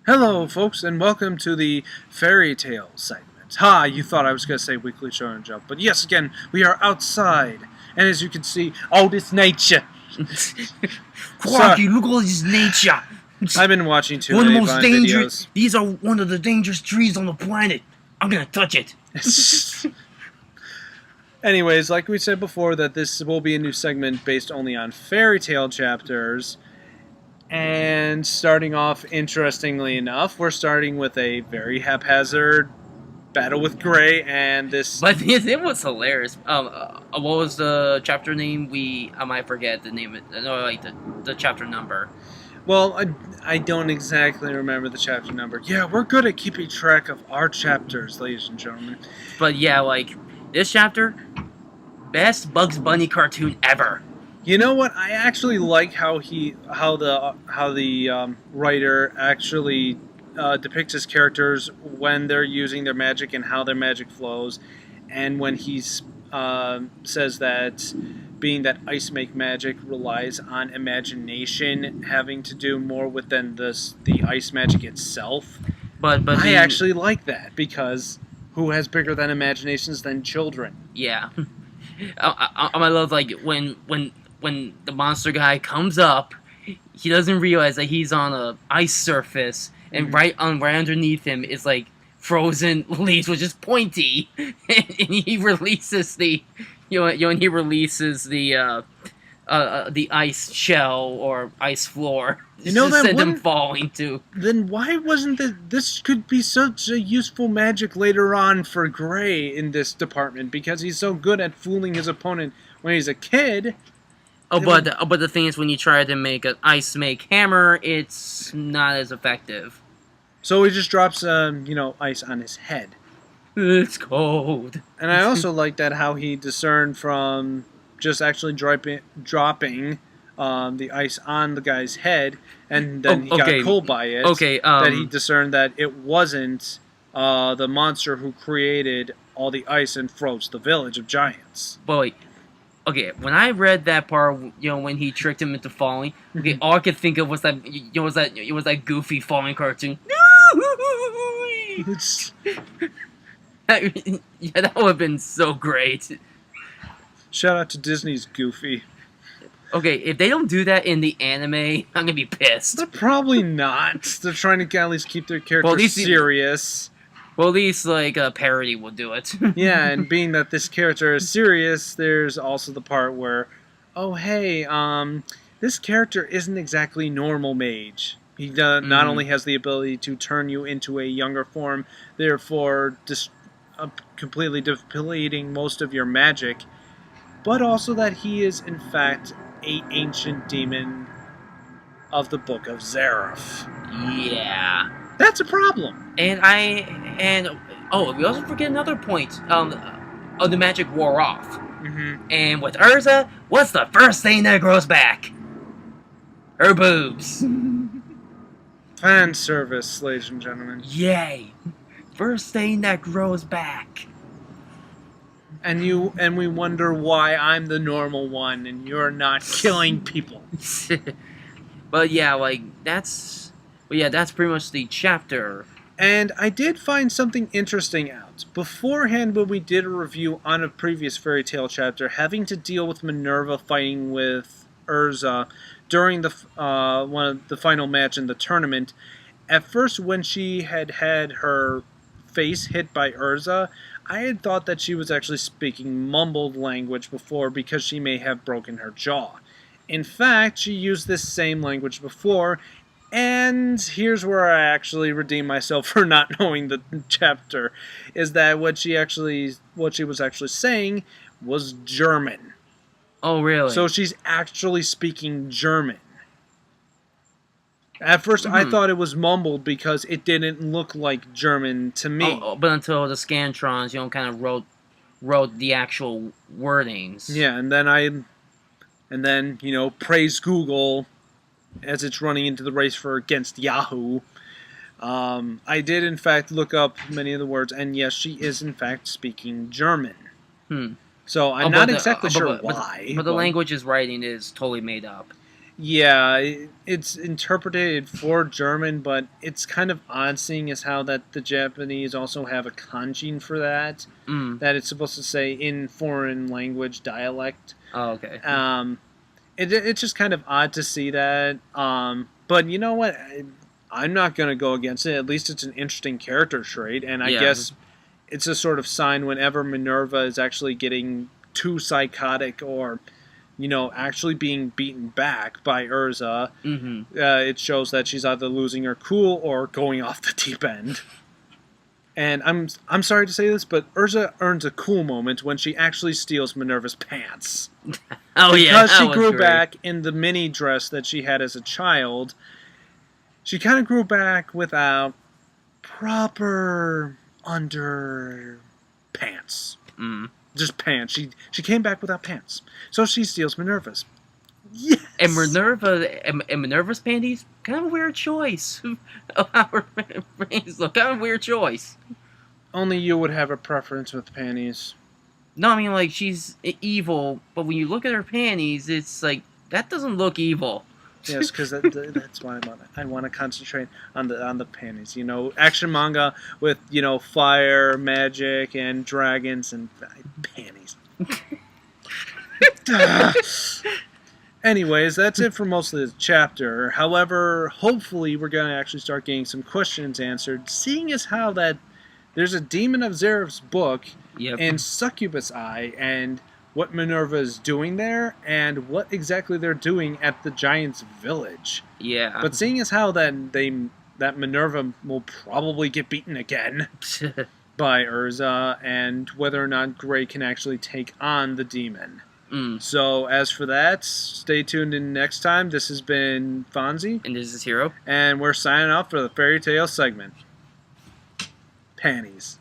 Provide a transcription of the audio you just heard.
Hello, folks, and welcome to the fairy tale segment. Ha! You thought I was going to say weekly show and jump, but yes, again, we are outside, and as you can see, all this nature. Quarky, look at all this nature. I've been watching too One of many the most Vine dangerous. videos. These are one of the dangerous trees on the planet. I'm gonna touch it. Anyways, like we said before, that this will be a new segment based only on fairy tale chapters. And starting off, interestingly enough, we're starting with a very haphazard battle with Gray, and this. But it was hilarious. What was the chapter name? I might forget the name. No, like the chapter number. Well, I don't exactly remember the chapter number. Yeah, we're good at keeping track of our chapters, ladies and gentlemen. But yeah, like this chapter, best Bugs Bunny cartoon ever. You know what? I actually like how the writer actually depicts his characters when they're using their magic and how their magic flows, and when he says that being that ice make magic relies on imagination, having to do more with than the ice magic itself. But I actually like that because who has bigger than imaginations than children? Yeah, I love like when the monster guy comes up, he doesn't realize that he's on a ice surface, and right underneath him is like frozen leaves, which is pointy, and he releases the ice shell or ice floor. You know that send him falling to. Then why wasn't this could be such a useful magic later on for Gray in this department, because he's so good at fooling his opponent when he's a kid. But the thing is, when you try to make an ice make hammer, it's not as effective. So he just drops ice on his head. It's cold. And I also like that how he discerned from just actually dropping the ice on the guy's head, and then he got cold by it. That he discerned that it wasn't the monster who created all the ice and froze the village of giants. But wait. Okay, when I read that part, when he tricked him into falling, all I could think of was that Goofy falling cartoon. Yeah, that would have been so great. Shout out to Disney's Goofy. Okay, if they don't do that in the anime, I'm gonna be pissed. They're probably not. They're trying to at least keep their characters serious. Well, at least, like, a parody will do it. Yeah, and being that this character is serious, there's also the part where, oh, hey, this character isn't exactly normal mage. He not only has the ability to turn you into a younger form, therefore completely depleting most of your magic, but also that he is, in fact, an ancient demon of the Book of Zareth. Yeah. That's a problem. We also forget another point. The magic wore off. And with Urza, what's the first thing that grows back? Her boobs. Fan service, ladies and gentlemen. Yay. First thing that grows back. And we wonder why I'm the normal one and you're not killing people. But yeah, like that's pretty much the chapter. And I did find something interesting out. Beforehand, when we did a review on a previous fairy tale chapter, having to deal with Minerva fighting with Urza during the final match in the tournament, at first when she had her face hit by Urza, I had thought that she was actually speaking mumbled language before because she may have broken her jaw. In fact, she used this same language before, and here's where I actually redeem myself for not knowing the chapter, is that what she was actually saying was German. Oh, really? So she's actually speaking German. At first, I thought it was mumbled because it didn't look like German to me. But until the Scantrons, kind of wrote the actual wordings. Yeah, and then praise Google as it's running into the race against Yahoo. I did, in fact, look up many of the words, and yes, she is, in fact, speaking German. So I'm not exactly sure why. But the language is writing is totally made up. Yeah, it's interpreted for German, but it's kind of odd seeing as how that the Japanese also have a kanji for that. Mm. That it's supposed to say in foreign language dialect. Oh, okay. It's just kind of odd to see that. But you know what? I'm not going to go against it. At least it's an interesting character trait, and I Yeah. guess it's a sort of sign whenever Minerva is actually getting too psychotic or, actually being beaten back by Urza. Mm-hmm. It shows that she's either losing her cool or going off the deep end. And I'm sorry to say this, but Urza earns a cool moment when she actually steals Minerva's pants. Oh yeah, Because that she was grew great. back in the mini dress that she had as a child, she kind of grew back without proper underpants. Mm. Just pants. She came back without pants. So she steals Minerva's. Yes! And Minerva's panties, kind of a weird choice. Oh, how her panties look, kind of a weird choice. Only you would have a preference with panties. No, I mean like she's evil, but when you look at her panties, it's like that doesn't look evil. Yes, because that's why I want to concentrate on the panties. Action manga with fire, magic, and dragons and panties. Anyways, that's it for most of the chapter. However, hopefully we're going to actually start getting some questions answered, seeing as how that there's a Demon of Zerev's book Yep. and Succubus Eye, and what Minerva is doing there, and what exactly they're doing at the Giant's Village. Yeah. But seeing as how that Minerva will probably get beaten again by Urza, and whether or not Gray can actually take on the demon. Mm. So as for that, stay tuned in next time. This has been Fonzie, And this is Hero. and we're signing off for the fairy tale segment. Panties.